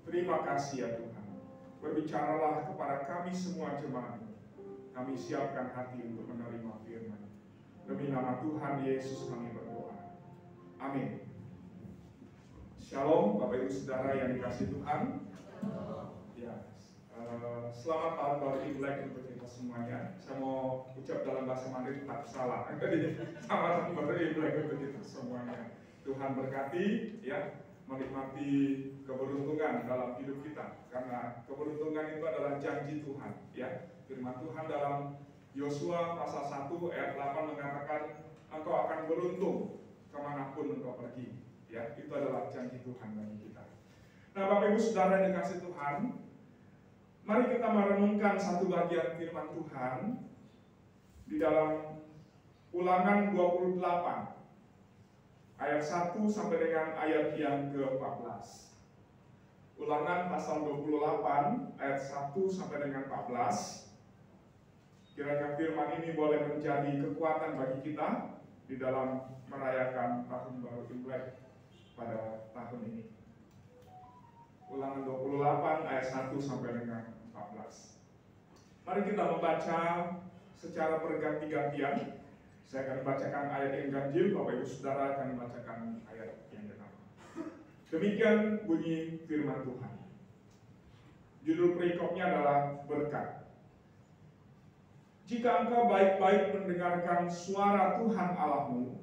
Terima kasih ya Tuhan. Berbicaralah kepada kami semua jemaat. Kami siapkan hati untuk menerima firman. Demi nama Tuhan Yesus kami berdoa. Amin. Shalom Bapak Ibu Saudara yang dikasihi Tuhan. Ya, selamat tahun baru Imlek untuk kita semuanya. Saya mau ucap dalam bahasa Mandarin tak salah. Selamat tahun baru Imlek untuk kita semuanya. Tuhan berkati ya, menikmati keberuntungan dalam hidup kita, karena keberuntungan itu adalah janji Tuhan ya. Firman Tuhan dalam Yosua pasal 1 ayat 8 mengatakan engkau akan beruntung kemanapun engkau pergi ya. Itu adalah janji Tuhan bagi kita. Nah Bapak Ibu Saudara yang dikasih Tuhan, mari kita merenungkan satu bagian firman Tuhan di dalam Ulangan 28 ayat 1 sampai dengan ayat yang ke-14. Ulangan pasal 28 ayat 1 sampai dengan 14. Kiranya firman ini boleh menjadi kekuatan bagi kita di dalam merayakan tahun baru Imlek pada tahun ini. Ulangan 28 ayat 1 sampai dengan 14. Mari kita membaca secara berganti-gantian. Saya akan bacakan ayat yang ganjil, Bapak Ibu Saudara akan membacakan ayat yang genap. Demikian bunyi firman Tuhan. Judul perikopnya adalah berkat. Jika engkau baik-baik mendengarkan suara Tuhan Allahmu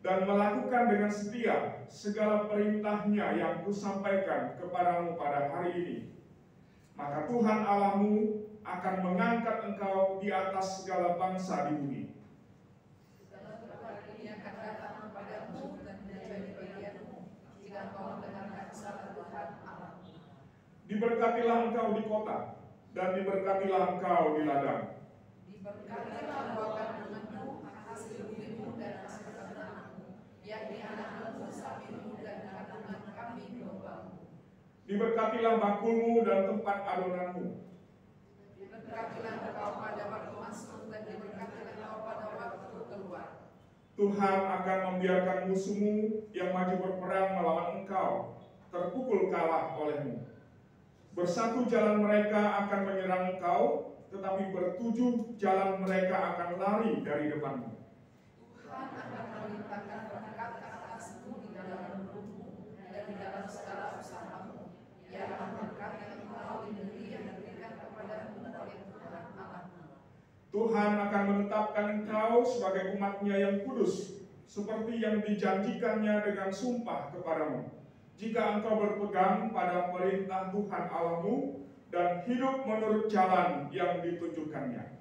dan melakukan dengan setia segala perintahnya yang kusampaikan kepadamu pada hari ini, maka Tuhan Allahmu akan mengangkat engkau di atas segala bangsa di bumi. Segala berkat ini akan datang kepadamu dan menjadi bagianmu jika engkau mendengarkan suara Tuhan Allahmu. Diberkatilah engkau di kota dan diberkatilah engkau di ladang. Diberkatilah buahkan tanganmu, hasil bumimu dan hasil ternakmu, yakni anak-anakmu, sapimu dan kandungan kambing dombamu. Diberkatilah bakulmu dan tempat adonanmu. Diberkatilah engkau pada waktu masuk dan diberkatilah engkau pada waktu keluar. Tuhan akan membiarkan musuhmu yang maju berperang melawan engkau terpukul kalah olehmu. Bersatu jalan mereka akan menyerang engkau, tetapi bertujuh jalan mereka akan lari dari depanmu. Tuhan akan melimpahkan berkat ke atasmu di dalam rumahmu dan di dalam segala usahamu. Ia akan memberkati engkau di negeri yang diberikan kepadamu oleh Tuhan Allahmu. Tuhan akan menetapkan engkau sebagai umat-Nya yang kudus, seperti yang dijanjikannya dengan sumpah kepadamu. Jika engkau berpegang pada perintah Tuhan Allahmu dan hidup menurut jalan yang ditunjukkannya.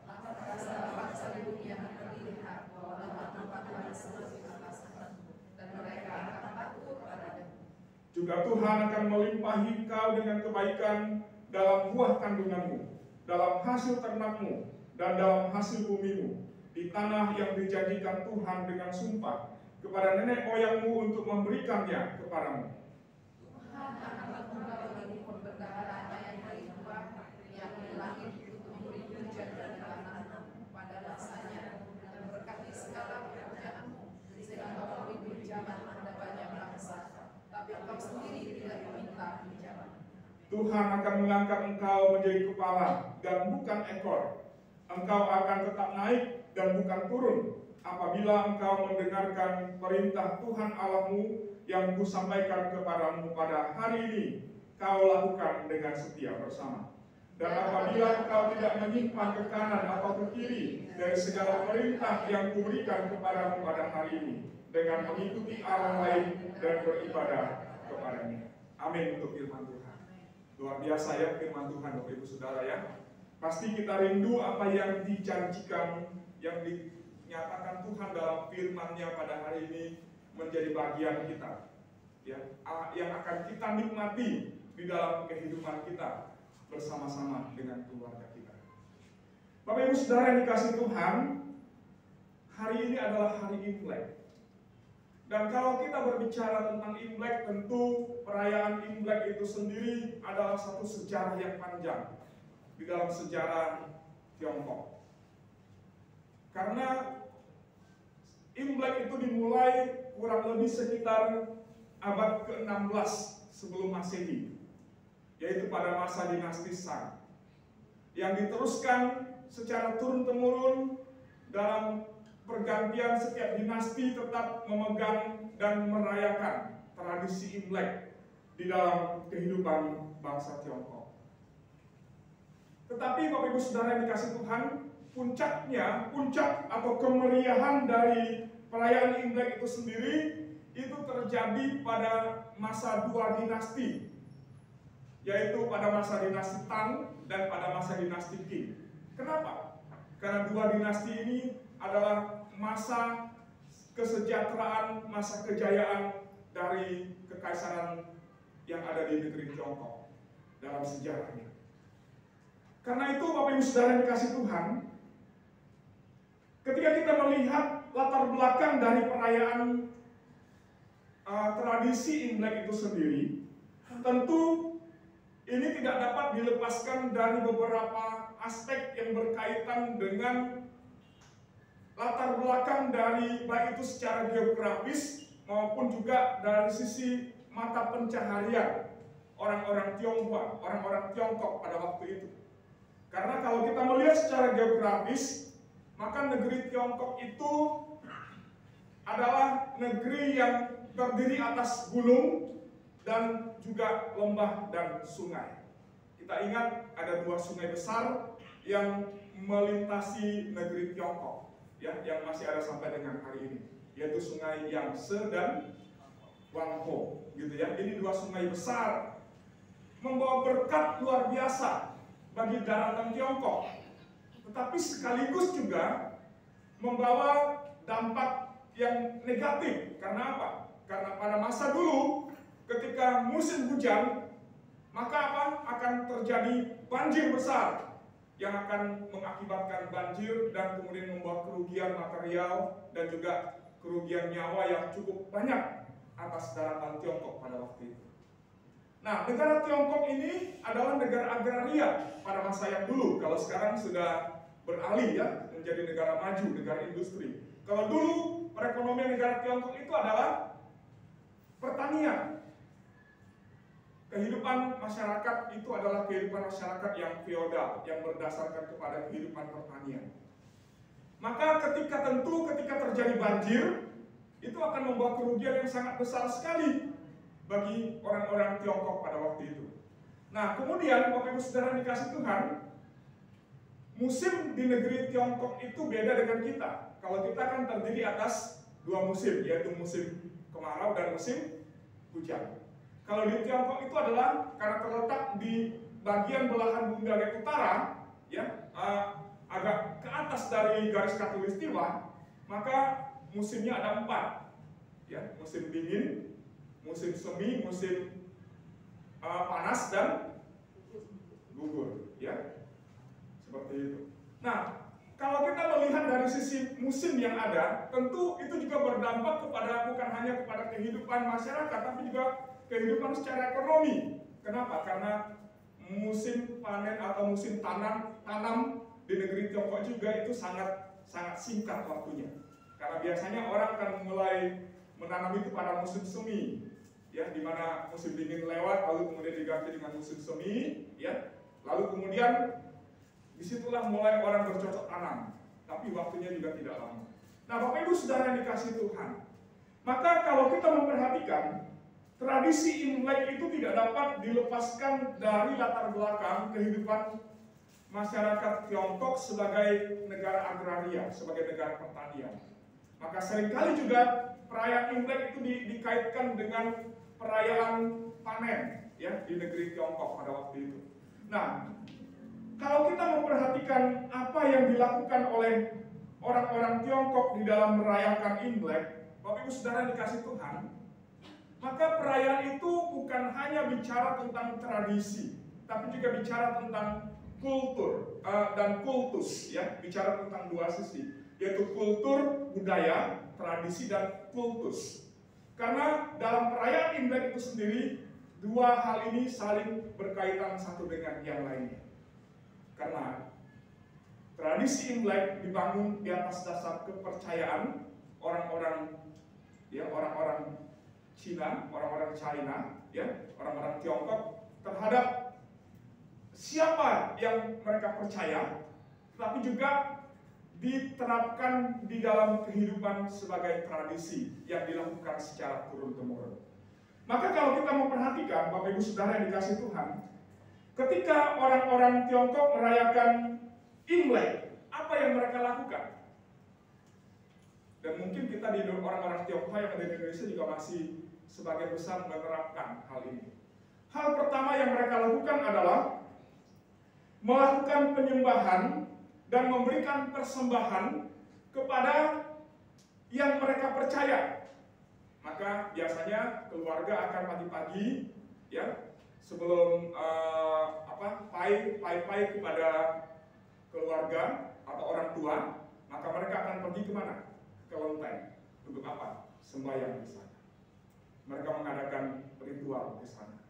Maka bangsa di dunia akan melihat bahwa nama Tuhan seperti atasmu, dan mereka akan takut padamu. Juga Tuhan akan melimpahi engkau dengan kebaikan dalam buah kandunganmu, dalam hasil ternakmu, dan dalam hasil bumimu, di tanah yang dijanjikan Tuhan dengan sumpah kepada nenek moyangmu untuk memberikannya kepadamu. Tuhan akan membuka bagi pemberdayaan yang berlimpah, yang di langit untuk memberi hujan dan tanah pada masanya, dan berkati segala pekerjaanmu, sehingga engkau memberi pinjaman pada banyak bangsa, tapi engkau sendiri tidak meminta pinjaman. Tuhan akan mengangkat engkau menjadi kepala dan bukan ekor. Engkau akan tetap naik dan bukan turun, apabila engkau mendengarkan perintah Tuhan Allahmu yang kusampaikan kepadamu pada hari ini, kau lakukan dengan setia bersama. Dan apabila engkau tidak menyimpang ke kanan atau ke kiri dari segala perintah yang kuberikan kepadamu pada hari ini, dengan mengikuti Allah lain dan beribadah kepadanya. Amin untuk firman Tuhan. Luar biasa ya firman Tuhan Bapak Ibu Saudara ya. Pasti kita rindu apa yang dijanjikan, yang dinyatakan Tuhan dalam firman-Nya pada hari ini menjadi bagian kita, ya, yang akan kita nikmati di dalam kehidupan kita bersama-sama dengan keluarga kita. Bapak Ibu Saudara yang dikasih Tuhan, hari ini adalah hari Imlek. Dan kalau kita berbicara tentang Imlek, tentu perayaan Imlek itu sendiri adalah satu sejarah yang panjang di dalam sejarah Tiongkok. Karena Imlek itu dimulai kurang lebih sekitar abad ke-16 sebelum Masehi, yaitu pada masa dinasti Shang, yang diteruskan secara turun-temurun dalam pergantian. Setiap dinasti tetap memegang dan merayakan tradisi Imlek di dalam kehidupan bangsa Tiongkok. Tetapi Bapak Ibu Saudara yang dikasih Tuhan, puncak atau kemeriahan dari perayaan Imlek itu sendiri itu terjadi pada masa dua dinasti, yaitu pada masa dinasti Tang dan pada masa dinasti Qing. Kenapa? Karena dua dinasti ini adalah masa kesejahteraan, masa kejayaan dari kekaisaran yang ada di negeri Tiongkok dalam sejarahnya. Karena itu Bapak Ibu Saudara yang dikasih Tuhan, ketika kita melihat latar belakang dari perayaan tradisi Imlek itu sendiri, tentu ini tidak dapat dilepaskan dari beberapa aspek yang berkaitan dengan latar belakang dari baik itu secara geografis maupun juga dari sisi mata pencaharian orang-orang Tionghoa, orang-orang Tiongkok pada waktu itu. Karena kalau kita melihat secara geografis, maka negeri Tiongkok itu adalah negeri yang terdiri atas gunung dan juga lembah dan sungai. Kita ingat ada dua sungai besar yang melintasi negeri Tiongkok, ya, yang masih ada sampai dengan hari ini, yaitu Sungai Yangtze dan Huanghe, gitu ya. Ini dua sungai besar membawa berkat luar biasa bagi daratan Tiongkok, tetapi sekaligus juga membawa dampak yang negatif. Karena apa? Karena pada masa dulu ketika musim hujan, maka apa? Akan terjadi banjir besar yang akan mengakibatkan banjir dan kemudian membawa kerugian material dan juga kerugian nyawa yang cukup banyak atas daratan Tiongkok pada waktu itu. Nah, negara Tiongkok ini adalah negara agraria pada masa yang dulu. Kalau sekarang sudah beralih ya menjadi negara maju, negara industri. Kalau dulu perekonomian negara Tiongkok itu adalah pertanian. Kehidupan masyarakat itu adalah kehidupan masyarakat yang feodal, yang berdasarkan kepada kehidupan pertanian. Maka ketika terjadi banjir, itu akan membawa kerugian yang sangat besar sekali bagi orang-orang Tiongkok pada waktu itu. Nah, kemudian Bapak Ibu Saudara dikasih Tuhan, musim di negeri Tiongkok itu beda dengan kita. Kalau kita kan terdiri atas dua musim, yaitu musim kemarau dan musim hujan. Kalau di Tiongkok itu adalah karena terletak di bagian belahan bumi bagian utara, ya, agak ke atas dari garis khatulistiwa, maka musimnya ada 4, ya, musim dingin, musim semi, musim panas dan gugur, ya, seperti itu. Nah, kalau kita melihat dari sisi musim yang ada, tentu itu juga berdampak kepada bukan hanya kepada kehidupan masyarakat, tapi juga kehidupan secara ekonomi. Kenapa? Karena musim panen atau musim tanam di negeri Tiongkok juga itu sangat singkat waktunya. Karena biasanya orang akan mulai menanam itu pada musim semi, ya, di mana musim dingin lewat, lalu kemudian diganti dengan musim semi, ya, lalu kemudian disitulah mulai orang bercocok tanam, tapi waktunya juga tidak lama. Nah, Bapak Ibu Saudara yang dikasih Tuhan, maka kalau kita memperhatikan tradisi Imlek itu tidak dapat dilepaskan dari latar belakang kehidupan masyarakat Tiongkok sebagai negara agraria, sebagai negara pertanian. Maka seringkali juga perayaan Imlek itu dikaitkan dengan perayaan panen, ya, di negeri Tiongkok pada waktu itu. Nah, kalau kita memperhatikan apa yang dilakukan oleh orang-orang Tiongkok di dalam merayakan Imlek, Bapak Ibu Saudara dikasih Tuhan, maka perayaan itu bukan hanya bicara tentang tradisi, tapi juga bicara tentang kultur dan kultus, ya, bicara tentang dua sisi, yaitu kultur, budaya, tradisi, dan kultus. Karena dalam perayaan Imlek itu sendiri, dua hal ini saling berkaitan satu dengan yang lainnya. Karena tradisi Imlek dibangun di atas dasar kepercayaan orang-orang, ya, orang-orang Cina, orang-orang China, ya, orang-orang Tiongkok terhadap siapa yang mereka percaya, tapi juga diterapkan di dalam kehidupan sebagai tradisi yang dilakukan secara turun-temurun. Maka kalau kita memperhatikan, Bapak Ibu Saudara yang dikasihi Tuhan, ketika orang-orang Tiongkok merayakan Imlek, apa yang mereka lakukan? Dan mungkin kita di orang-orang Tionghoa yang ada di Indonesia juga masih sebagian besar menerapkan hal ini. Hal pertama yang mereka lakukan adalah melakukan penyembahan dan memberikan persembahan kepada yang mereka percaya. Maka biasanya keluarga akan pagi-pagi, ya, sebelum pai kepada keluarga atau orang tua, maka mereka akan pergi kemana? Ke kelenteng. Untuk apa? Sembahyang di sana. Mereka mengadakan ritual di sana.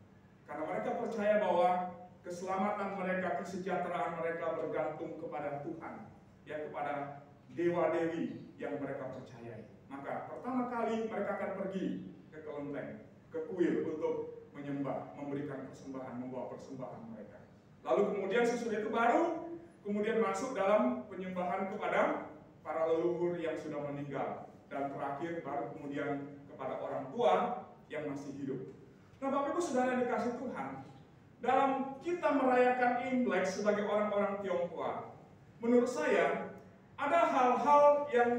Karena mereka percaya bahwa keselamatan mereka, kesejahteraan mereka bergantung kepada Tuhan, ya, kepada dewa-dewi yang mereka percayai. Maka pertama kali mereka akan pergi ke kelenteng, ke kuil untuk menyembah, memberikan persembahan, membawa persembahan mereka. Lalu kemudian sesudah itu baru kemudian masuk dalam penyembahan kepada para leluhur yang sudah meninggal, dan terakhir baru kemudian kepada orang tua yang masih hidup. Nah, Bapak Ibu Saudara yang dikasihi Tuhan, dalam kita merayakan Imlek sebagai orang-orang Tionghoa, menurut saya ada hal-hal yang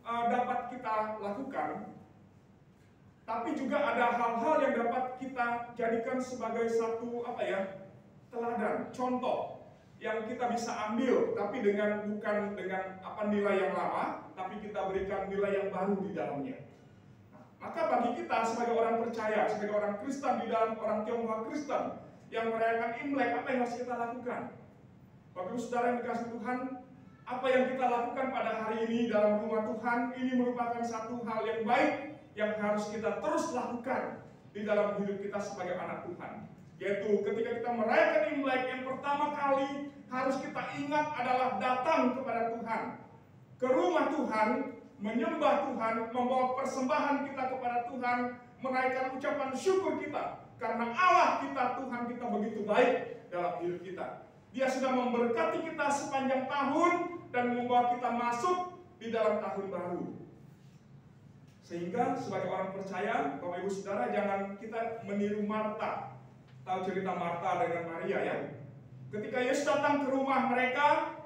dapat kita lakukan, tapi juga ada hal-hal yang dapat kita jadikan sebagai satu teladan, contoh yang kita bisa ambil, tapi bukan dengan nilai yang lama, tapi kita berikan nilai yang baru di dalamnya. Nah, maka bagi kita sebagai orang percaya, sebagai orang Kristen di dalam orang Tionghoa Kristen yang merayakan Imlek, apa yang harus kita lakukan? Bapak Ibu Saudara yang dikasihi Tuhan, apa yang kita lakukan pada hari ini dalam rumah Tuhan, ini merupakan satu hal yang baik yang harus kita terus lakukan di dalam hidup kita sebagai anak Tuhan. Yaitu ketika kita merayakan Imlek, yang pertama kali harus kita ingat adalah datang kepada Tuhan, ke rumah Tuhan, menyembah Tuhan, membawa persembahan kita kepada Tuhan, menaikkan ucapan syukur kita, karena Allah kita, Tuhan kita begitu baik dalam hidup kita. Dia sudah memberkati kita sepanjang tahun dan membawa kita masuk di dalam tahun baru. Sehingga sebagai orang percaya, Bapak Ibu Saudara, jangan kita meniru Marta. Tahu cerita Marta dengan Maria, ya? Ketika Yesus datang ke rumah mereka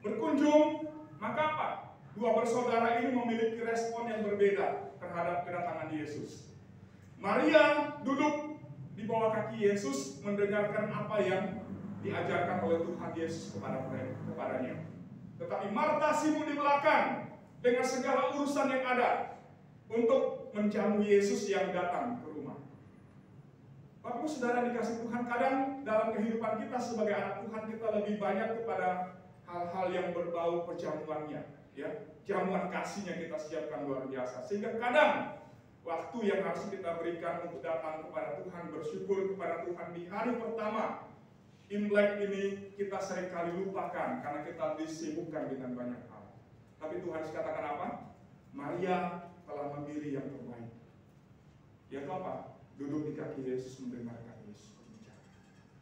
berkunjung, maka apa? Dua bersaudara ini memiliki respon yang berbeda terhadap kedatangan Yesus. Maria duduk di bawah kaki Yesus mendengarkan apa yang diajarkan oleh Tuhan Yesus kepadanya. Tetapi Marta sibuk di belakang dengan segala urusan yang ada untuk menjamu Yesus yang datang ke rumah. Bapak Ibu Saudara dikasih Tuhan, kadang dalam kehidupan kita sebagai anak Tuhan kita lebih banyak kepada hal-hal yang berbau perjamuannya, ya, jamuan kasihnya kita siapkan luar biasa. Sehingga kadang waktu yang harus kita berikan untuk datang kepada Tuhan, bersyukur kepada Tuhan di hari pertama Imlek ini kita seringkali lupakan karena kita disibukkan dengan banyak hal. Tapi Tuhan katakan apa? Maria telah memilih yang terbaik. Yaitu apa? Duduk di kaki Yesus mendengarkan Yesus berbicara.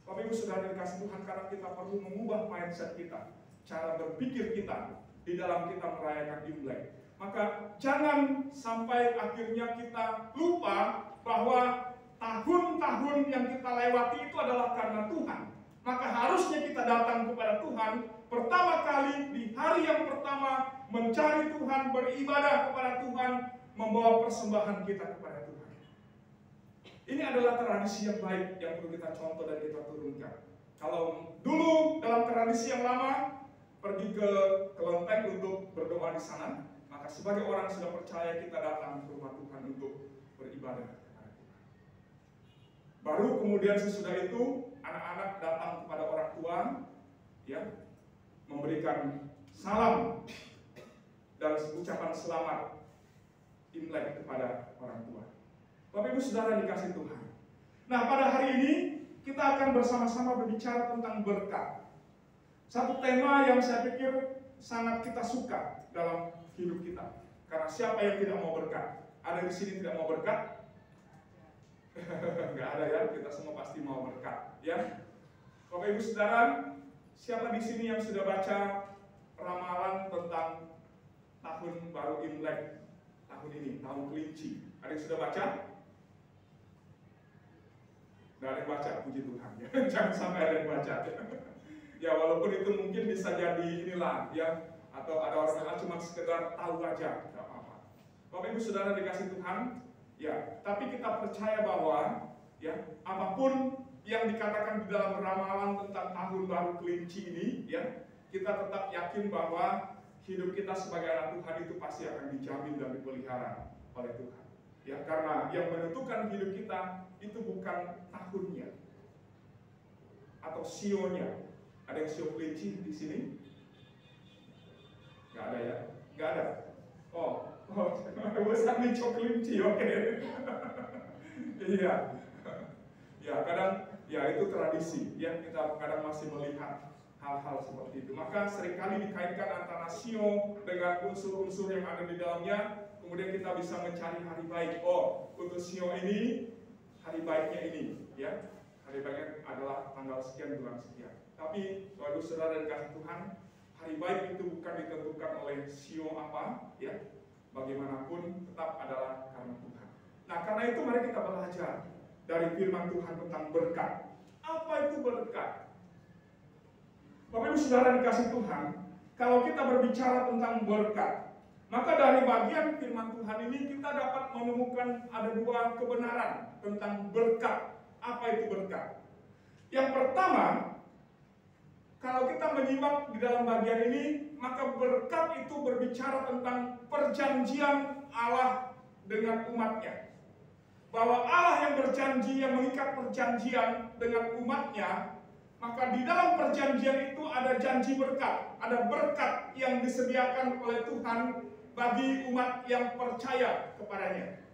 Bapak Ibu Saudara dikasih Tuhan, karena kita perlu mengubah mindset kita, cara berpikir kita di dalam kita merayakan Imlek. Maka jangan sampai akhirnya kita lupa bahwa tahun-tahun yang kita lewati itu adalah karena Tuhan. Maka harusnya kita datang kepada Tuhan pertama kali di hari yang pertama, mencari Tuhan, beribadah kepada Tuhan, membawa persembahan kita kepada Tuhan. Ini adalah tradisi yang baik yang perlu kita contoh dan kita turunkan. Kalau dulu dalam tradisi yang lama pergi ke kelenteng untuk berdoa di sana, maka sebagai orang sudah percaya kita datang ke rumah Tuhan untuk beribadah kepada Tuhan. Baru kemudian sesudah itu anak-anak datang kepada orang tua, ya, memberikan salam dan ucapan selamat Imlek kepada orang tua. Bapak Ibu Saudara dikasih Tuhan. Nah, pada hari ini kita akan bersama-sama berbicara tentang berkat. Satu tema yang saya pikir sangat kita suka dalam hidup kita. Karena siapa yang tidak mau berkat? Ada di sini tidak mau berkat? Nggak ada ya, kita semua pasti mau berkat ya. Bapak Ibu Saudara, siapa di sini yang sudah baca ramalan tentang tahun baru Imlek tahun ini, tahun kelinci? Ada yang sudah baca? Nggak ada yang baca, puji Tuhan ya. Jangan sampai ada yang baca ya, walaupun itu mungkin bisa jadi inilah ya, atau ada orang yang cuma sekedar tahu aja, nggak apa-apa. Bapak Ibu Saudara dikasih Tuhan ya, tapi kita percaya bahwa ya, apapun yang dikatakan di dalam ramalan tentang tahun baru kelinci ini ya, kita tetap yakin bahwa hidup kita sebagai anak Tuhan itu pasti akan dijamin dan dipelihara oleh Tuhan. Ya, karena yang menentukan hidup kita itu bukan tahunnya atau sionya. Ada yang sio kelinci di sini? Nggak ada ya? Nggak ada. Oh, bosan nih sio kelinci, oke. Iya. Ya, kadang ya itu tradisi. Ya, kita kadang masih melihat hal-hal seperti itu. Maka seringkali dikaitkan antara sio dengan unsur-unsur yang ada di dalamnya. Kemudian kita bisa mencari hari baik. Oh, untuk sio ini hari baiknya ini, ya. Hari baiknya adalah tanggal sekian bulan sekian. Tapi Bapak Ibu Saudara dan kasih Tuhan, hari baik itu bukan ditentukan oleh sio apa, ya. Bagaimanapun tetap adalah karena Tuhan. Nah, karena itu mari kita belajar dari firman Tuhan tentang berkat. Apa itu berkat? Bapak Ibu Saudara dikasih Tuhan, kalau kita berbicara tentang berkat, maka dari bagian firman Tuhan ini kita dapat menemukan ada dua kebenaran tentang berkat. Apa itu berkat? Yang pertama, kalau kita menyimak di dalam bagian ini, maka berkat itu berbicara tentang perjanjian Allah dengan umatnya. Bahwa Allah yang berjanji, yang mengikat perjanjian dengan umatnya, maka di dalam perjanjian itu ada janji berkat. Ada berkat yang disediakan oleh Tuhan bagi umat yang percaya kepadanya.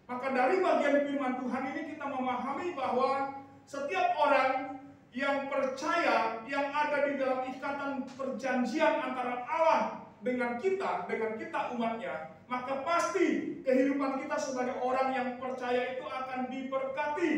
Maka dari bagian firman Tuhan ini kita memahami bahwa setiap orang yang percaya, yang ada di dalam ikatan perjanjian antara Allah dengan kita umatnya, maka pasti kehidupan kita sebagai orang yang percaya itu akan diberkati,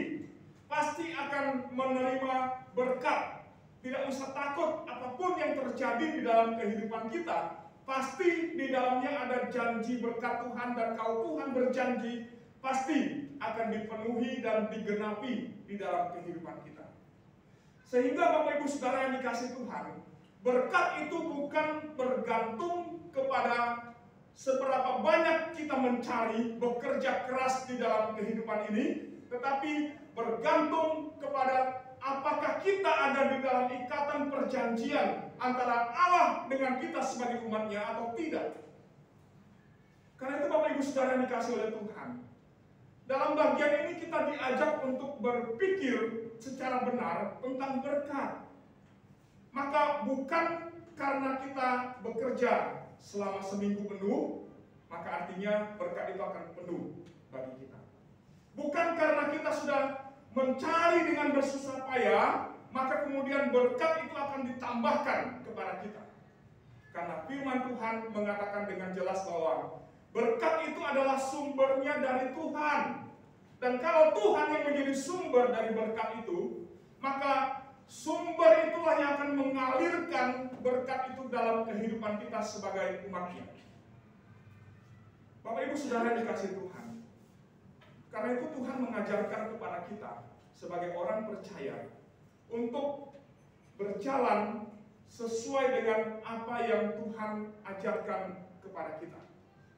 pasti akan menerima berkat. Tidak usah takut apapun yang terjadi di dalam kehidupan kita, pasti di dalamnya ada janji berkat Tuhan, dan kalau Tuhan berjanji pasti akan dipenuhi dan digenapi di dalam kehidupan kita. Sehingga Bapak Ibu Saudara yang dikasih Tuhan, berkat itu bukan bergantung kepada seberapa banyak kita mencari, bekerja keras di dalam kehidupan ini, tetapi bergantung kepada apakah kita ada di dalam ikatan perjanjian antara Allah dengan kita sebagai umatnya atau tidak. Karena itu Bapak Ibu Saudara yang dikasih oleh Tuhan, dalam bagian ini kita diajak untuk berpikir secara benar tentang berkat. Maka bukan karena kita bekerja selama seminggu penuh, maka artinya berkat itu akan penuh bagi kita. Bukan karena kita sudah mencari dengan bersusah payah, maka kemudian berkat itu akan ditambahkan kepada kita. Karena firman Tuhan mengatakan dengan jelas bahwa berkat itu adalah sumbernya dari Tuhan. Dan kalau Tuhan yang menjadi sumber dari berkat itu, maka sumber itulah yang akan mengalirkan berkat itu dalam kehidupan kita sebagai umatnya. Bapak Ibu Saudara dikasih Tuhan, karena itu Tuhan mengajarkan kepada kita sebagai orang percaya untuk berjalan sesuai dengan apa yang Tuhan ajarkan kepada kita.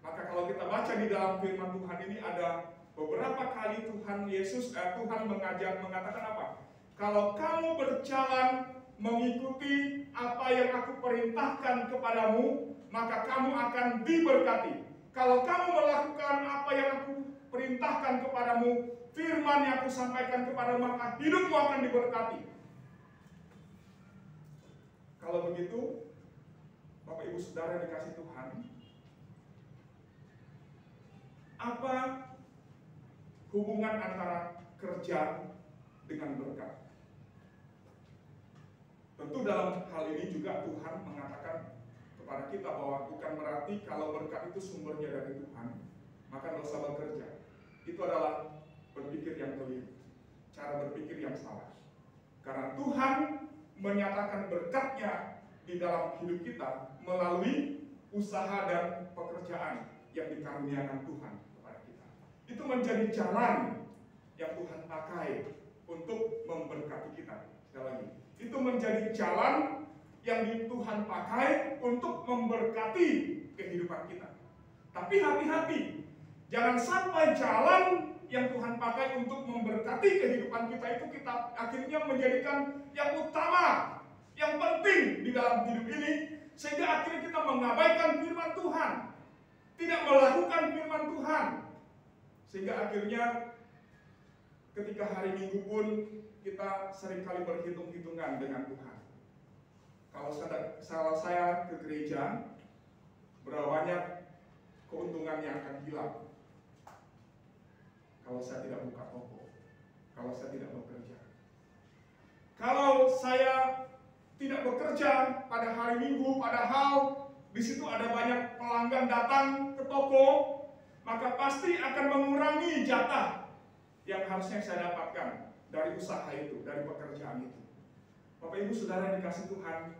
Maka kalau kita baca di dalam firman Tuhan ini ada beberapa kali Tuhan mengatakan apa? Kalau kamu berjalan mengikuti apa yang aku perintahkan kepadamu, maka kamu akan diberkati. Kalau kamu melakukan apa yang aku perintahkan kepadamu, firman yang aku sampaikan kepadamu, maka hidupmu akan diberkati. Kalau begitu, Bapak Ibu Saudara dikasih Tuhan, apa hubungan antara kerja dengan berkat? Tentu dalam hal ini juga Tuhan mengatakan kepada kita bahwa bukan berarti kalau berkat itu sumbernya dari Tuhan, maka tidak usah bekerja. Itu adalah berpikir yang keliru, cara berpikir yang salah. Karena Tuhan menyatakan berkat-Nya di dalam hidup kita melalui usaha dan pekerjaan yang dikaruniakan Tuhan kepada kita. Itu menjadi jalan yang Tuhan pakai untuk memberkati kita. Sekali lagi, itu menjadi jalan yang Tuhan pakai untuk memberkati kehidupan kita. Tapi hati-hati, jangan sampai jalan yang Tuhan pakai untuk memberkati kehidupan kita itu kita akhirnya menjadikan yang utama, yang penting di dalam hidup ini, sehingga akhirnya kita mengabaikan firman Tuhan, tidak melakukan firman Tuhan, sehingga akhirnya ketika hari Minggu pun kita seringkali berhitung-hitungan dengan Tuhan. Kalau saya ke gereja, berapa banyak keuntungan yang akan hilang kalau saya tidak buka toko, kalau saya tidak bekerja. Kalau saya tidak bekerja pada hari Minggu, padahal di situ ada banyak pelanggan datang ke toko, maka pasti akan mengurangi jatah yang harusnya saya dapatkan dari usaha itu, dari pekerjaan itu. Bapak Ibu Saudara dikasih Tuhan,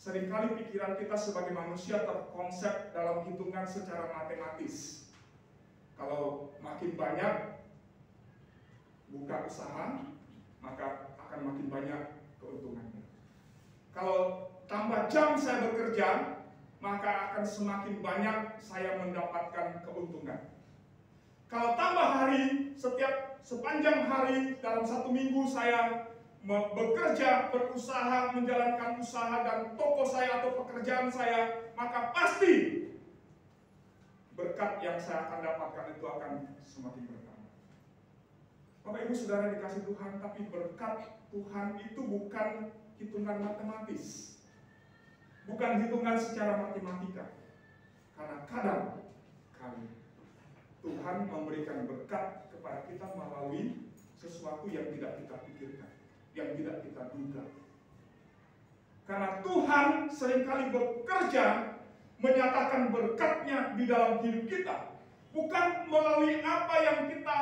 seringkali pikiran kita sebagai manusia terkonsep dalam hitungan secara matematis. Kalau makin banyak buka usaha, maka akan makin banyak keuntungannya. Kalau tambah jam saya bekerja, maka akan semakin banyak saya mendapatkan keuntungan. Kalau tambah hari, sepanjang hari dalam satu minggu saya bekerja, berusaha, menjalankan usaha dan toko saya atau pekerjaan saya, maka pasti berkat yang saya akan dapatkan itu akan semakin bertambah. Bapak Ibu Saudara dikasih Tuhan, tapi berkat Tuhan itu bukan hitungan matematis, bukan hitungan secara matematika. Karena kadang-kadang Tuhan memberikan berkat kepada kita melalui sesuatu yang tidak kita pikirkan, yang tidak kita duga. Karena Tuhan seringkali bekerja menyatakan berkat-Nya di dalam hidup kita, bukan melalui apa yang kita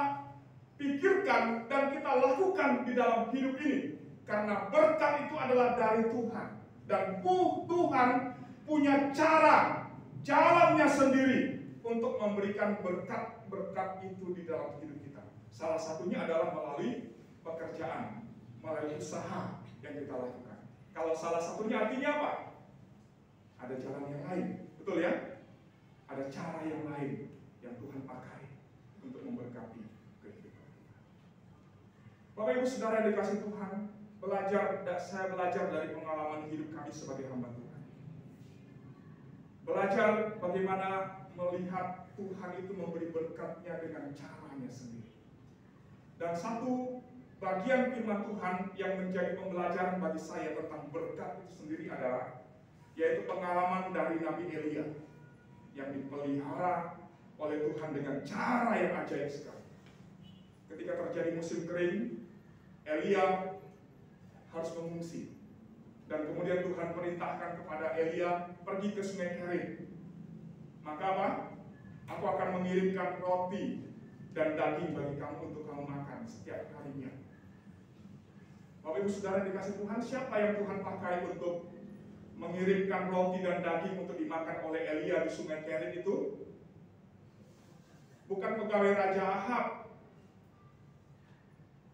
pikirkan dan kita lakukan di dalam hidup ini. Karena berkat itu adalah dari Tuhan, dan Tuhan punya cara, jalannya sendiri untuk memberikan berkat-berkat itu di dalam hidup kita. Salah satunya adalah melalui pekerjaan, melalui usaha yang kita lakukan. Kalau salah satunya artinya apa? Ada jalan yang lain, betul ya? Ada cara yang lain yang Tuhan pakai untuk memberkati kehidupan kita. Bapak Ibu Saudara yang dikasih Tuhan, saya belajar dari pengalaman hidup kami sebagai hamba Tuhan. Belajar bagaimana melihat Tuhan itu memberi berkat-Nya dengan caranya sendiri. Dan satu bagian firman Tuhan yang menjadi pembelajaran bagi saya tentang berkat itu sendiri adalah, yaitu pengalaman dari Nabi Elia yang dipelihara oleh Tuhan dengan cara yang ajaib sekali. Ketika terjadi musim kering, Elia harus mengungsi. Dan kemudian Tuhan perintahkan kepada Elia pergi ke sungai Kerit. Maka apa? Aku akan mengirimkan roti dan daging bagi kamu untuk kamu makan setiap harinya. Bapak Ibu Saudara dikasih Tuhan, siapa yang Tuhan pakai untuk mengirimkan roti dan daging untuk dimakan oleh Elia di sungai Kerit itu? Bukan pegawai Raja Ahab,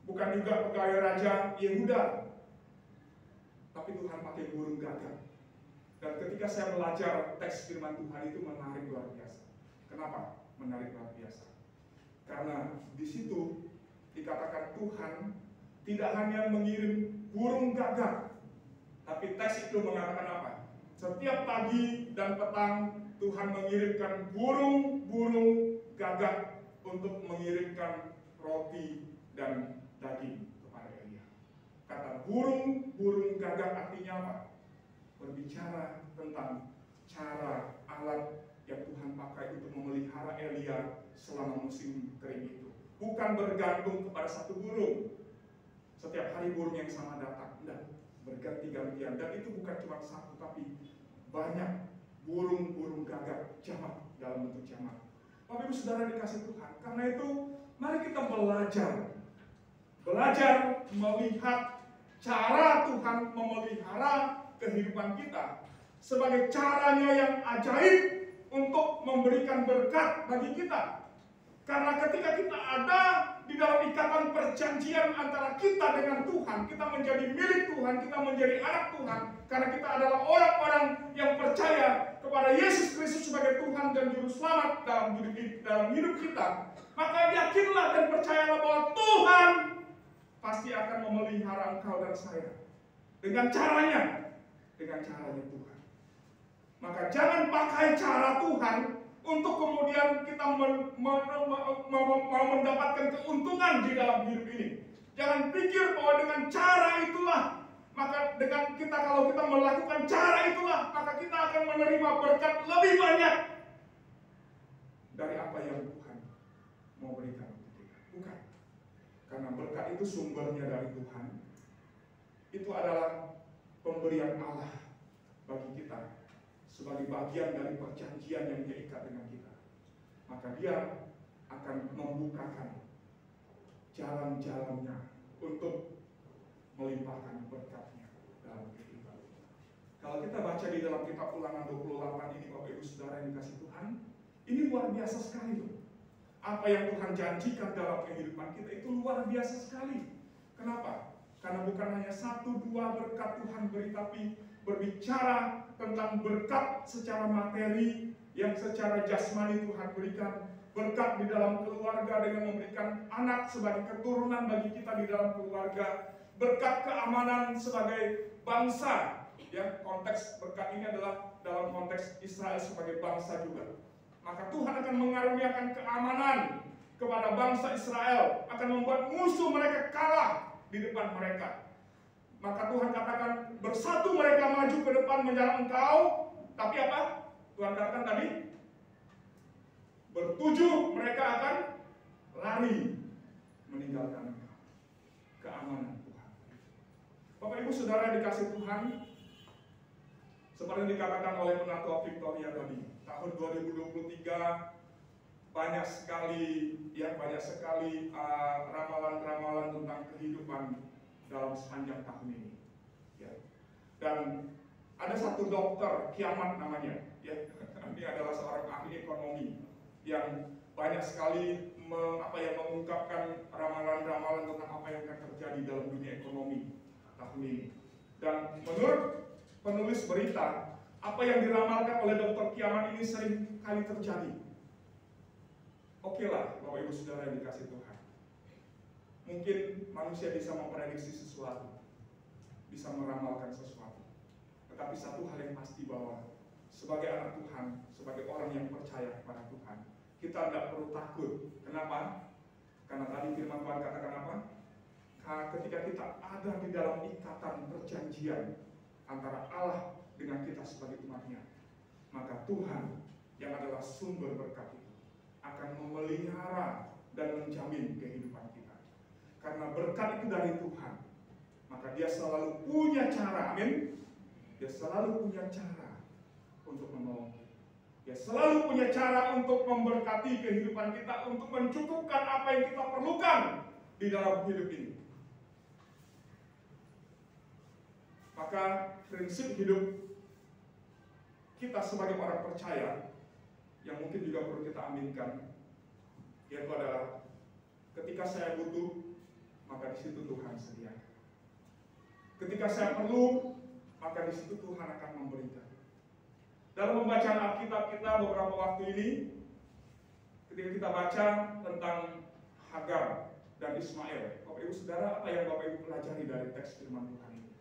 bukan juga pegawai Raja Yehuda, tapi Tuhan pakai burung gagak. Dan ketika saya belajar teks firman Tuhan itu menarik luar biasa. Kenapa menarik luar biasa? Karena di situ dikatakan Tuhan tidak hanya mengirim burung gagak, tapi teks itu mengatakan apa? Setiap pagi dan petang Tuhan mengirimkan burung-burung gagak untuk mengirimkan roti dan daging kepada Elia. Kata burung-burung gagak artinya apa? Berbicara tentang cara alat yang Tuhan pakai untuk memelihara Elia selama musim kering itu. Bukan bergantung kepada satu burung. Setiap hari burung yang sama datang, dan berganti-gantian. Dan itu bukan cuma satu, tapi banyak burung-burung gagak jamak dalam bentuk jamak. Bapak Ibu Saudara dikasih Tuhan, karena itu Mari kita belajar melihat cara Tuhan memelihara kehidupan kita sebagai caranya yang ajaib untuk memberikan berkat bagi kita. Karena ketika kita ada di dalam ikatan perjanjian antara kita dengan Tuhan, kita menjadi milik Tuhan, kita menjadi anak Tuhan, karena kita adalah orang-orang yang percaya kepada Yesus Kristus sebagai Tuhan dan Juru Selamat dalam hidup kita, maka yakinlah dan percayalah bahwa Tuhan pasti akan memelihara engkau dan saya dengan caranya Tuhan. Maka jangan pakai cara Tuhan untuk kemudian kita mau mendapatkan keuntungan di dalam hidup ini. Jangan pikir bahwa dengan cara itulah, maka dengan kita, kalau kita melakukan cara itulah, maka kita akan menerima berkat lebih banyak dari apa yang Tuhan mau berikan untuk kita. Bukan. Karena berkat itu sumbernya dari Tuhan. Itu adalah pemberian Allah bagi kita sebagai bagian dari perjanjian yang Dia ikat dengan kita. Maka Dia akan membukakan jalan-jalannya untuk melimpahkan berkatnya dalam kehidupan kita. Kalau kita baca di dalam kitab Ulangan 28 ini, Bapak Ibu Saudara yang dikasih Tuhan, ini luar biasa sekali loh. Apa yang Tuhan janjikan dalam kehidupan kita itu luar biasa sekali. Kenapa? Karena bukan hanya 1-2 berkat Tuhan beri, tapi berbicara tentang berkat secara materi yang secara jasmani Tuhan berikan, berkat di dalam keluarga dengan memberikan anak sebagai keturunan bagi kita di dalam keluarga, berkat keamanan sebagai bangsa. Ya, konteks berkat ini adalah dalam konteks Israel sebagai bangsa juga. Maka Tuhan akan mengaruniakan keamanan kepada bangsa Israel, akan membuat musuh mereka kalah di depan mereka. Maka Tuhan katakan, bersatu mereka maju ke depan menyerang engkau. Tapi apa? Tuhan katakan tadi, bertujuh mereka akan lari meninggalkan engkau. Keamanan Tuhan. Bapak Ibu Saudara yang dikasih Tuhan, seperti dikatakan oleh Penatua Victoria tadi, tahun 2023 banyak sekali ramalan-ramalan tentang kehidupan dalam sepanjang tahun ini. Ya. Dan ada satu dokter, Kiamat namanya. Ya. Ini adalah seorang ahli ekonomi yang banyak sekali mengungkapkan ramalan-ramalan tentang apa yang akan terjadi dalam dunia ekonomi tahun ini. Dan menurut penulis berita, apa yang diramalkan oleh dokter Kiamat ini sering kali terjadi. Oke lah, Bapak Ibu Saudara yang dikasih Tuhan. Mungkin manusia bisa memprediksi sesuatu, bisa meramalkan sesuatu. Tetapi satu hal yang pasti bahwa sebagai anak Tuhan, sebagai orang yang percaya kepada Tuhan, kita tidak perlu takut. Kenapa? Karena tadi firman Tuhan katakan apa? Karena ketika kita ada di dalam ikatan perjanjian antara Allah dengan kita sebagai umatnya, maka Tuhan yang adalah sumber berkat itu akan memelihara dan menjamin kehidupan kita. Karena berkat itu dari Tuhan, maka Dia selalu punya cara, amin. Dia selalu punya cara untuk menolong kita. Dia selalu punya cara untuk memberkati kehidupan kita, untuk mencukupkan apa yang kita perlukan di dalam hidup ini. Maka prinsip hidup kita sebagai orang percaya yang mungkin juga perlu kita aminkan, yaitu adalah ketika saya butuh, maka di situ Tuhan sediakan. Ketika saya perlu, maka di situ Tuhan akan memberikan. Dalam pembacaan Alkitab kita beberapa waktu ini, ketika kita baca tentang Hagar dan Ismail, Bapak Ibu Saudara, apa yang Bapak Ibu pelajari dari teks firman Tuhan ini?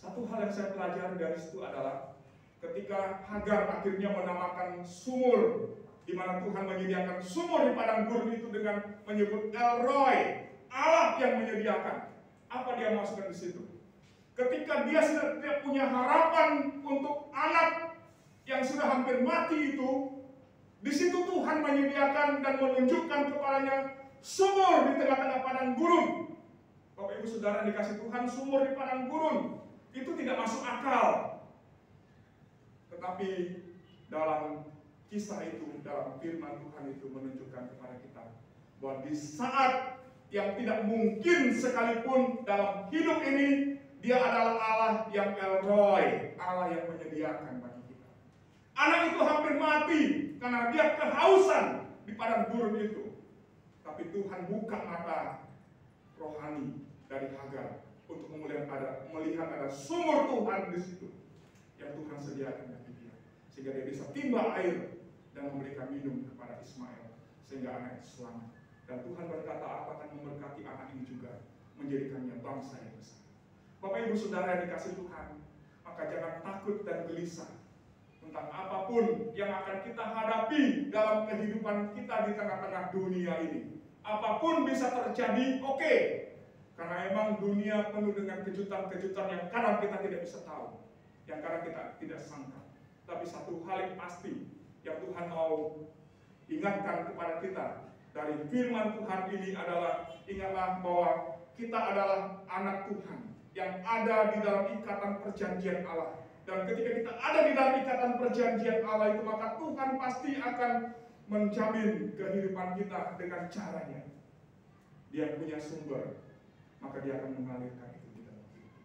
Satu hal yang saya pelajari dari situ adalah ketika Hagar akhirnya menamakan sumur, di mana Tuhan menyediakan sumur di padang gurun itu dengan menyebut El Roi, Allah yang menyediakan. Apa dia masukkan di situ? Ketika dia sudah tidak punya harapan untuk anak yang sudah hampir mati itu, di situ Tuhan menyediakan dan menunjukkan kepadanya sumur di tengah-tengah padang gurun. Bapak Ibu Saudara dikasih Tuhan, sumur di padang gurun itu tidak masuk akal. Tetapi dalam kisah itu, dalam firman Tuhan itu menunjukkan kepada kita bahwa di saat yang tidak mungkin sekalipun dalam hidup ini, Dia adalah Allah yang El Roi, Allah yang menyediakan bagi kita. Anak itu hampir mati karena dia kehausan di padang gurun itu. Tapi Tuhan buka mata rohani dari Hagar untuk melihat ada sumur Tuhan di situ yang Tuhan sediakan bagi dia, sehingga dia bisa timba air dan memberikan minum kepada Ismail sehingga anak itu selamat. Dan Tuhan berkata apa akan memberkati anak ini juga, menjadikannya bangsa yang besar. Bapak Ibu Saudara yang dikasihi Tuhan, maka jangan takut dan gelisah tentang apapun yang akan kita hadapi dalam kehidupan kita di tengah-tengah dunia ini. Apapun bisa terjadi, oke. Karena memang dunia penuh dengan kejutan-kejutan yang kadang kita tidak bisa tahu, yang kadang kita tidak sangka. Tapi satu hal yang pasti yang Tuhan mau ingatkan kepada kita dari firman Tuhan ini adalah, ingatlah bahwa kita adalah anak Tuhan yang ada di dalam ikatan perjanjian Allah. Dan ketika kita ada di dalam ikatan perjanjian Allah itu, maka Tuhan pasti akan menjamin kehidupan kita dengan caranya. Dia punya sumber, maka dia akan mengalirkan itu di dalam hidup.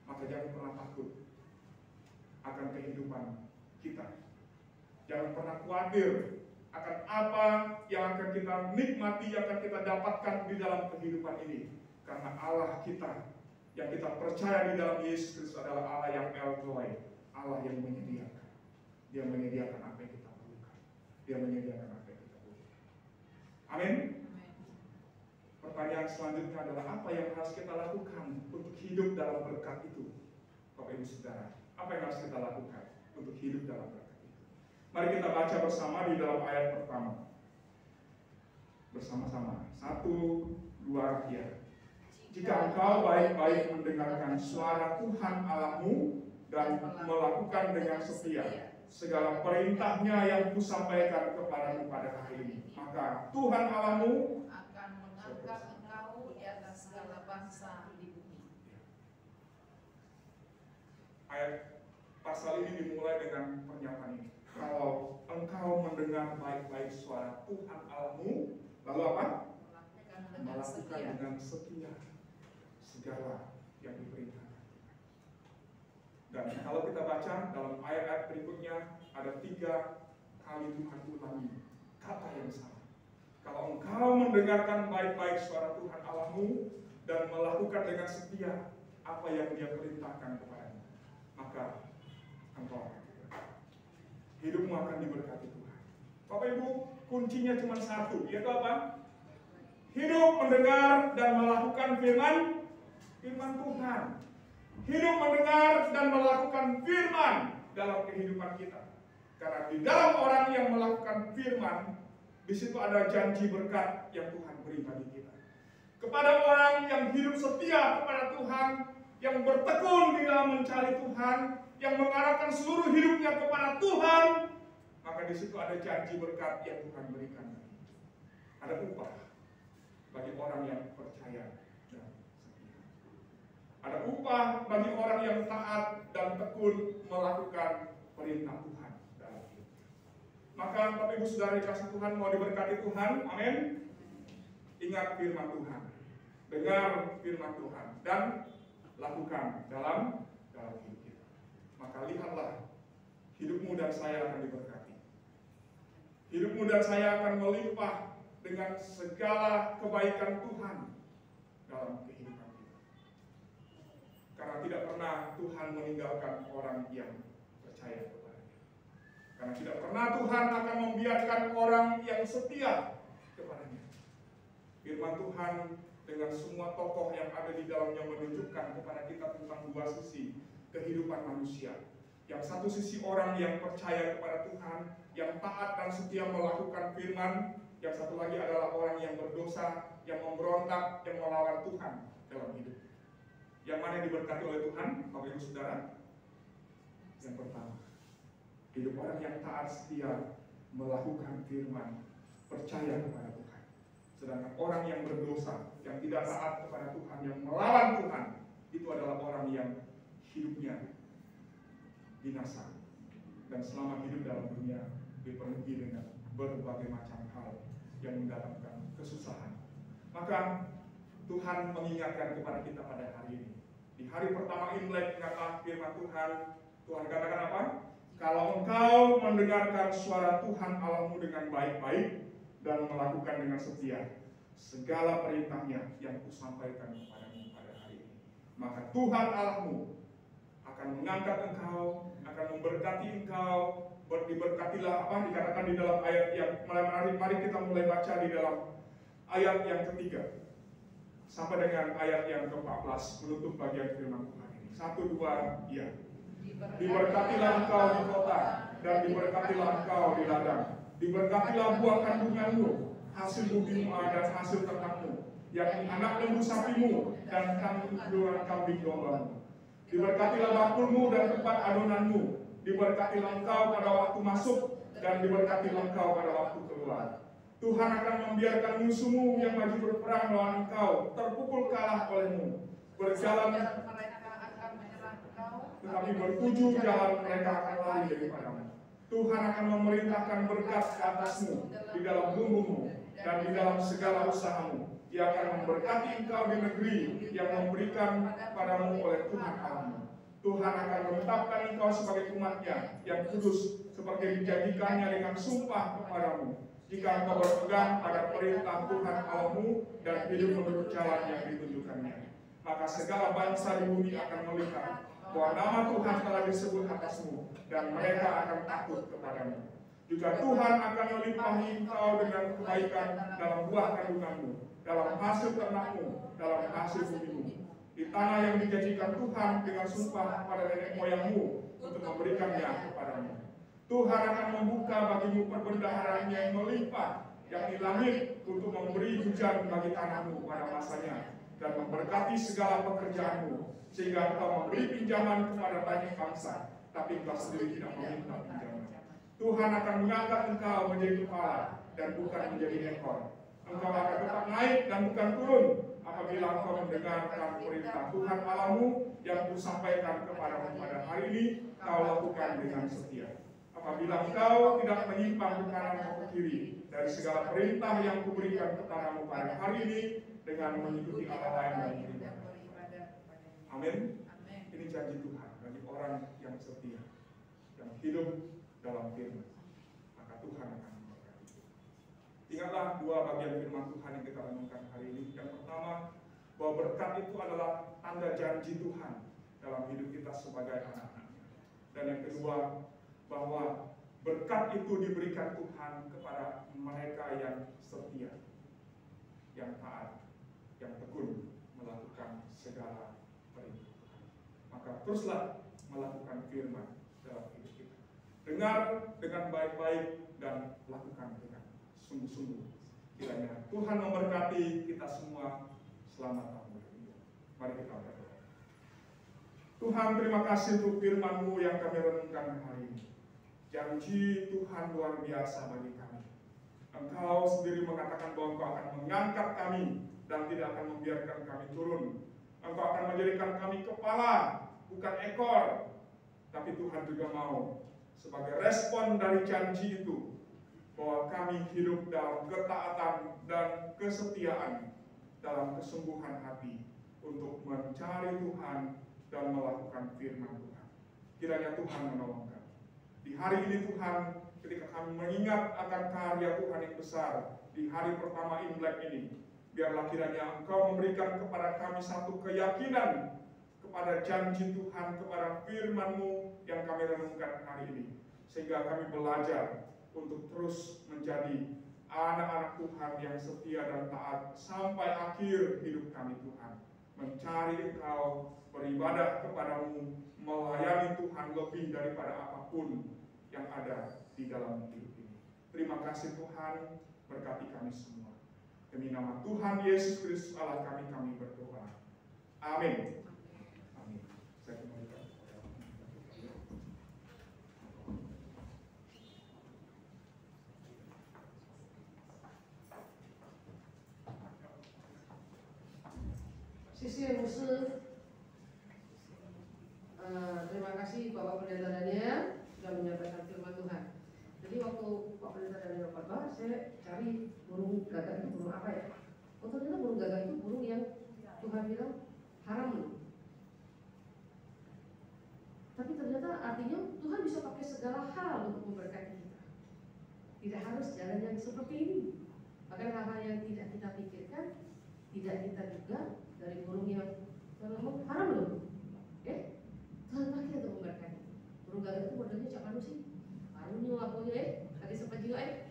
Maka jangan pernah takut akan kehidupan kita. Jangan pernah khawatir akan apa yang akan kita nikmati, yang akan kita dapatkan di dalam kehidupan ini. Karena Allah kita yang kita percaya di dalam Yesus Kristus adalah Allah yang El Roi, Allah yang menyediakan. Dia menyediakan apa yang kita perlukan. Dia menyediakan apa yang kita butuhkan. Amin. Pertanyaan selanjutnya adalah apa yang harus kita lakukan untuk hidup dalam berkat itu, Bapak Ibu Saudara? Apa yang harus kita lakukan untuk hidup dalam berkat itu? Mari kita baca bersama di dalam ayat pertama. Bersama-sama. 1, 2, ya. Jika engkau baik-baik mendengarkan suara Tuhan Allahmu dan melakukan dengan setia segala perintahnya yang kusampaikan kepadamu pada hari ini, maka Tuhan Allahmu akan mengangkat engkau di atas segala bangsa di bumi. Ayat pasal ini dimulai dengan pernyataan ini. Kalau engkau mendengar baik-baik suara Tuhan Allahmu, lalu apa? Melakukan dengan setia segala yang diperintahkan. Dan kalau kita baca dalam ayat-ayat berikutnya, ada 3 kali Tuhan ulangi kata yang sama. Kalau engkau mendengarkan baik-baik suara Tuhan Allahmu dan melakukan dengan setia apa yang Dia perintahkan kepadamu, maka engkau akan diberkati. Hidupmu akan diberkati Tuhan. Bapak Ibu, kuncinya cuma satu, yaitu apa? Hidup mendengar dan melakukan firman Tuhan. Hidup mendengar dan melakukan firman dalam kehidupan kita. Karena di dalam orang yang melakukan firman, di situ ada janji berkat yang Tuhan beri bagi kita. Kepada orang yang hidup setia kepada Tuhan, yang bertekun di dalam mencari Tuhan, yang mengarahkan seluruh hidupnya kepada Tuhan, maka di situ ada janji berkat yang Tuhan berikan. Ada upah bagi orang yang percaya dan setia. Ada upah bagi orang yang taat dan tekun melakukan perintah Tuhan dalam hidupnya. Maka Bapak Ibu Saudara dikasih Tuhan, mau diberkati Tuhan, amin. Ingat firman Tuhan, dengar firman Tuhan, dan lakukan dalam hidup kita. Maka lihatlah, hidupmu dan saya akan diberkati. Hidupmu dan saya akan melimpah dengan segala kebaikan Tuhan dalam kehidupan kita. Karena tidak pernah Tuhan meninggalkan orang yang percaya kepada-Nya. Karena tidak pernah Tuhan akan membiarkan orang yang setia kepada-Nya. Firman Tuhan dengan semua tokoh yang ada di dalamnya menunjukkan kepada kita tentang 2 sisi kehidupan manusia. Yang satu sisi orang yang percaya kepada Tuhan, yang taat dan setia melakukan firman. Yang satu lagi adalah orang yang berdosa, yang memberontak, yang melawan Tuhan dalam hidup. Yang mana yang diberkati oleh Tuhan, Bapak Ibu Saudara? Yang pertama, hidup orang yang taat setia melakukan firman, percaya kepada Tuhan. Sedangkan orang yang berdosa, yang tidak taat kepada Tuhan, yang melawan Tuhan, itu adalah orang yang hidupnya binasa. Dan selama hidup dalam dunia dipenuhi dengan berbagai macam hal yang mendatangkan kesusahan. Maka Tuhan mengingatkan kepada kita pada hari ini. Di hari pertama Imlek, ingatlah firman Tuhan. Tuhan katakan apa? Kalau engkau mendengarkan suara Tuhan Allahmu dengan baik-baik dan melakukan dengan setia segala perintahnya yang kusampaikan kepadamu pada hari ini, maka Tuhan Allahmu akan mengangkat engkau, akan memberkati engkau. Diberkatilah apa dikatakan di dalam ayat yang mari kita mulai baca di dalam ayat yang ketiga sampai dengan ayat yang ke-14 menutup bagian firman Tuhan ini. 1, 2, ya. Diberkatilah engkau di kota dan diberkatilah engkau di ladang. Diberkatilah buah kandunganmu, hasil bumimu dan hasil ternakmu, yakni anak lembu sapimu dan kandungan kambing dombamu. Diberkatilah bakulmu dan tempat adonanmu. Diberkatilah engkau pada waktu masuk dan diberkatilah engkau pada waktu keluar. Tuhan akan membiarkan musuhmu yang maju berperang melawan engkau terpukul kalah olehmu. Berjalan tetapi bertujuh jalan mereka akan lari daripadamu. Tuhan akan memerintahkan berkat ke atasmu di dalam bumbumu dan di dalam segala usahamu. Ia akan memberkati engkau di negeri yang memberikan padamu oleh Tuhan Allahmu. Tuhan akan menetapkan engkau sebagai umat-Nya yang kudus seperti dijanjikannya dengan sumpah kepadamu, jika engkau berpegang pada perintah Tuhan Allahmu dan hidup menurut jalan yang ditunjukkannya. Maka segala bangsa di bumi akan melihat bahwa nama Tuhan telah disebut atasmu dan mereka akan takut kepadamu. Juga Tuhan akan melimpahi engkau dengan kebaikan dalam buah kandunganmu, dalam hasil ternakmu, dalam hasil bumimu, di tanah yang dijanjikan Tuhan dengan sumpah pada nenek moyangmu untuk memberikannya kepadamu. Tuhan akan membuka bagimu perbendaharaan yang melimpah, yakni langit, untuk memberi hujan bagi tanahmu pada masanya, dan memberkati segala pekerjaanmu, sehingga engkau memberi pinjaman kepada banyak bangsa, tapi engkau sendiri tidak meminta pinjaman. Tuhan akan mengangkat engkau menjadi kepala dan bukan menjadi ekor. Engkau akan tetap naik dan bukan turun, apabila engkau mendengarkan perintah Tuhan Allahmu yang kusampaikan kepadamu pada hari ini, kau lakukan dengan setia. Apabila engkau tidak menyimpang ke kanan atau ke kiri dari segala perintah yang kuberikan kepadamu pada hari ini dengan mengikuti Allah lain dan beribadah. Amin. Ini janji Tuhan bagi orang yang setia, yang hidup dalam firman. Maka Tuhan akan memberkati. Ingatlah dua bagian firman Tuhan yang kita renungkan hari ini. Yang pertama, bahwa berkat itu adalah tanda janji Tuhan dalam hidup kita sebagai anak-anaknya. Dan yang kedua, bahwa berkat itu diberikan Tuhan kepada mereka yang setia, yang taat, yang tekun melakukan segala perintah Tuhan. Maka teruslah melakukan firman dalam hidup kita. Dengar dengan baik-baik dan lakukan dengan sungguh-sungguh. Kiranya Tuhan memberkati kita semua. Selamat tahun baru. Mari kita berdoa. Tuhan, terima kasih untuk firman-Mu yang kami renungkan hari ini. Janji Tuhan luar biasa bagi kami. Engkau sendiri mengatakan bahwa Engkau akan mengangkat kami dan tidak akan membiarkan kami turun. Engkau akan menjadikan kami kepala, bukan ekor. Tapi Tuhan juga mau sebagai respon dari janji itu, bahwa kami hidup dalam ketaatan dan kesetiaan, dalam kesungguhan hati untuk mencari Tuhan dan melakukan firman Tuhan. Kiranya Tuhan menolong kami. Di hari ini Tuhan, ketika kami mengingat akan karya Tuhan yang besar di hari pertama Imlek ini, biarlah kiranya Engkau memberikan kepada kami satu keyakinan kepada janji Tuhan, kepada firman-Mu yang kami renungkan hari ini, sehingga kami belajar untuk terus menjadi anak-anak Tuhan yang setia dan taat sampai akhir hidup kami Tuhan, mencari Engkau, beribadah kepadamu, melayani Tuhan lebih daripada apapun yang ada di dalam hidup ini. Terima kasih Tuhan, berkati kami semua. Demi nama Tuhan Yesus Kristus Allah kami berdoa. Amin. Amin. Saya kembalikan. Sisi Musa, terima kasih Bapak Pendeta Daniel sudah menyampaikan firman Tuhan. Jadi waktu Pak Pendeta dari khotbah, saya cari burung gagak itu burung apa ya? Oh ternyata burung gagak itu burung yang Tuhan bilang haram loh. Tapi ternyata artinya Tuhan bisa pakai segala hal untuk memberkati kita. Tidak harus jalan yang seperti ini. Bahkan hal-hal yang tidak kita pikirkan, tidak kita duga dari burung yang Tuhan ngomong haram loh. Tuhan pakai untuk memberkati. Burung gagak itu modelnya cak anu sih. Anu lakunya tadi sempat juga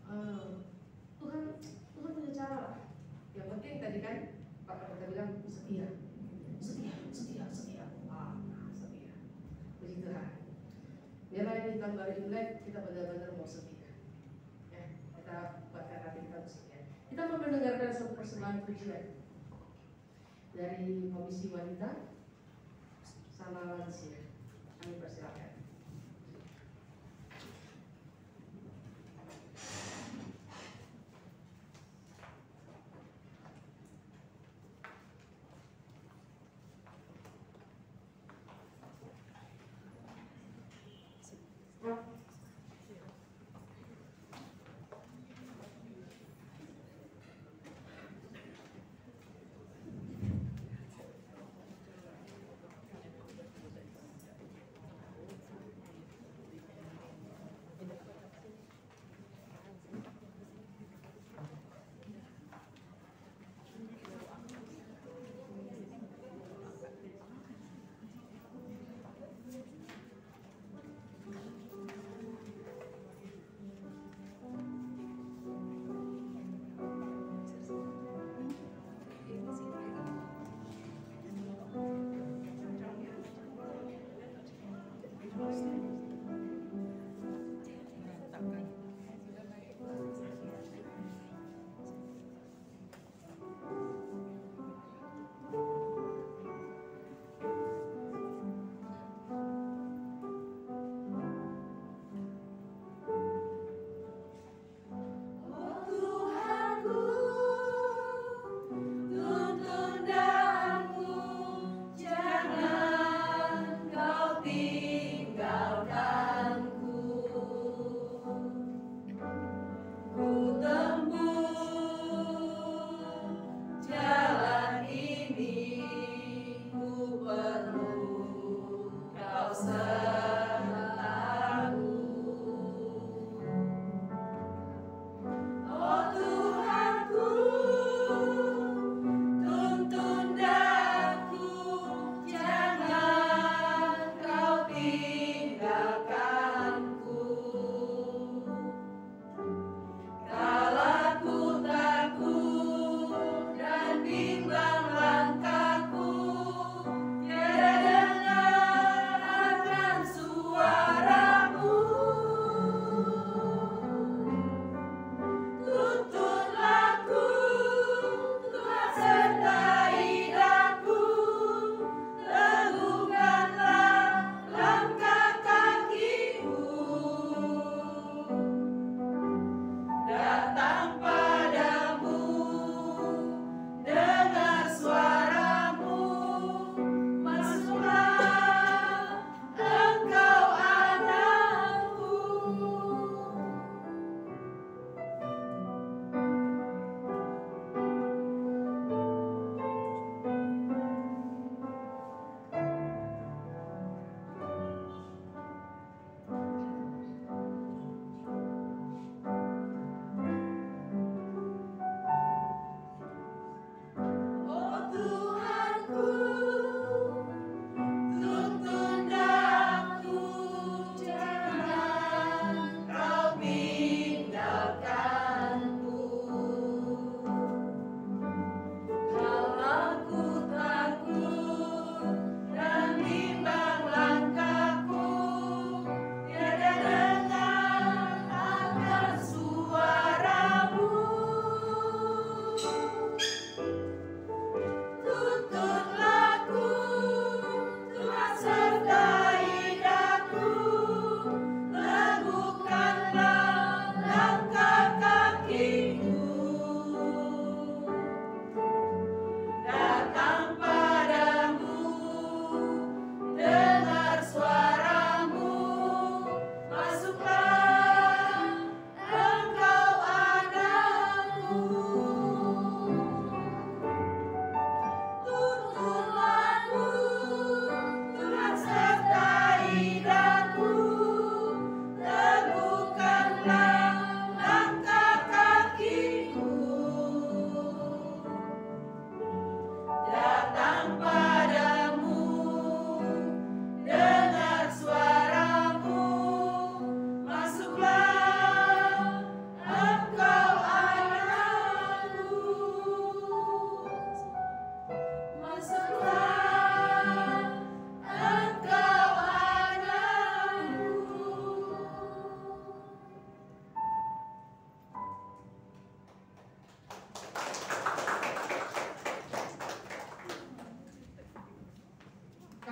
Tuhan punya cara lah. Yang penting tadi kan Pak Pendeta bilang setia. Setia. Setia. Puji Tuhan. Biarlah ini tahun baru Imlek kita benar-benar mau setia. Ya, kita buatkan hati kita untuk setia. Kita mau mendengarkan satu persembahan pujian dari Komisi Wanita sama lansia. Kami persilakan.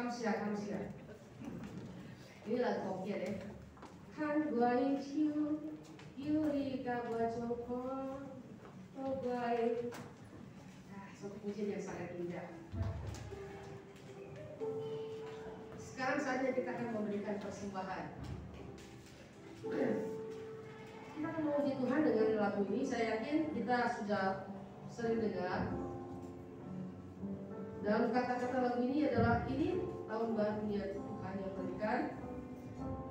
Kamsia. Ini lagu Hokkien ya. Han guai chiu, yuri gua joko, guai. Nah, suatu pujian yang sangat indah. Sekarang saatnya kita akan memberikan persembahan. Kita akan memuji Tuhan dengan lagu ini. Saya yakin kita sudah sering dengar. Dalam kata-kata lagu ini adalah ini tahun barunya Tuhan yang berikan.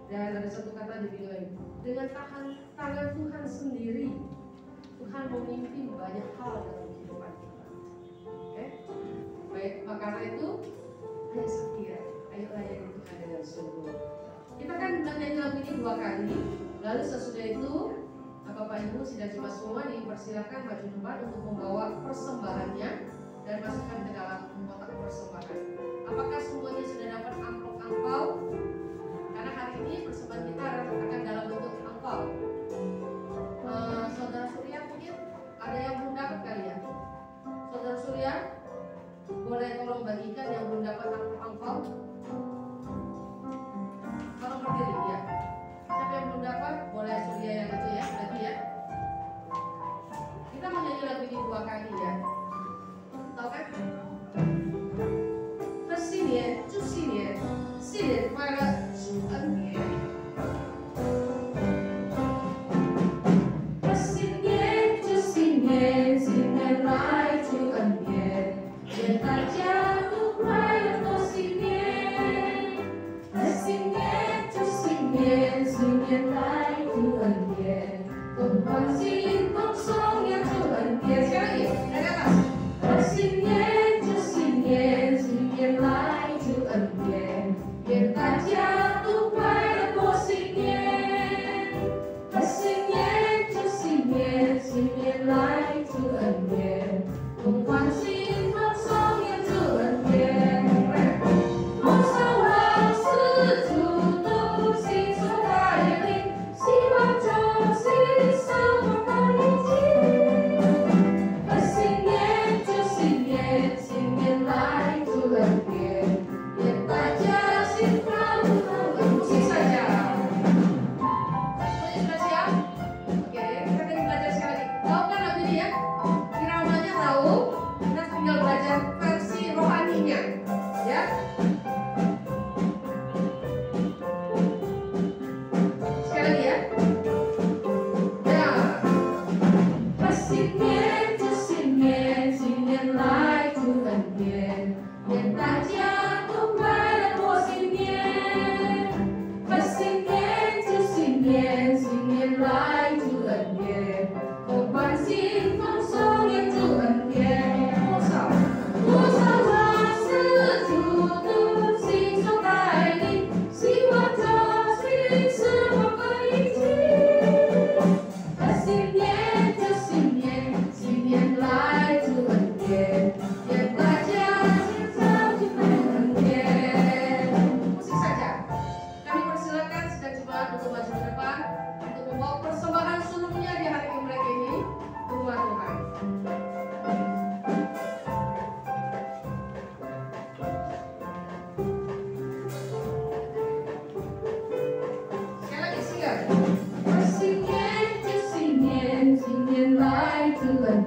Dan ada satu kata dibilang dengan tangan Tuhan sendiri, Tuhan memimpin banyak hal dalam kehidupan kita. Oke? Baik, maka itu hanya setia. Ayo layani Tuhan dengan sungguh. Kita kan menyanyi lagu ini 2 kali. Lalu sesudah itu, Bapak Ibu sudah coba semua dipersilakan maju depan untuk membawa persembahannya dan masukkan ke dalam kotak persembahan. Apakah semuanya sudah dapat amplop angpau? Karena hari ini persembahan kita akan dalam bentuk angpau. Saudara Surya mungkin ada yang belum dapat kali ya? Saudara Surya, boleh tolong bagikan yang belum dapat angpau? Tolong berdiri ya. Siapa yang belum dapat, boleh Surya yang itu ya, bagi ya. Kita menyanyi lagu ini 2 kali ya. Tahu kan? 新年，祝新年，新年快乐，祝恩典。新年，祝新年，新年来祝恩典，愿大家都快乐过新年。新年，祝新年，新年来祝恩典，同欢喜，同颂扬祝恩典。sekali lagi, dari atas. 新年，祝新年，新年来祝恩典，愿大家都快乐过新年。新年，祝新年，新年来祝恩典，同欢喜，同颂扬祝恩典。丰收王四处都新手带领，希望中心生活在一起。新年，祝新年，新年来祝恩典，愿大家心快乐musik saja. Semuanya sudah siap? Oke, kita akan belajar sekali lagi. Tahu kan lagu ini ya? Iramanya tahu, kita tinggal belajar versi rohaninya, ya. Sekali lagi ya. Ya. 新年，祝新年，新年来祝恩典，愿大家都快乐过新年。新年，祝新年，新年来祝恩典，同欢喜，同颂扬祝恩典。多少万事主都亲手带领，希望着心是我们一起。新年，祝新年，新年来祝恩典，愿大家心上祝恩典。Musik saja. Kami persilakan sedang jemaat untuk maju ke depan untuk membawa persembahan seluruhnya di hari Imlek ini ke rumah Tuhan. Sekali lagi siap. 新年，祝新年，新年来祝恩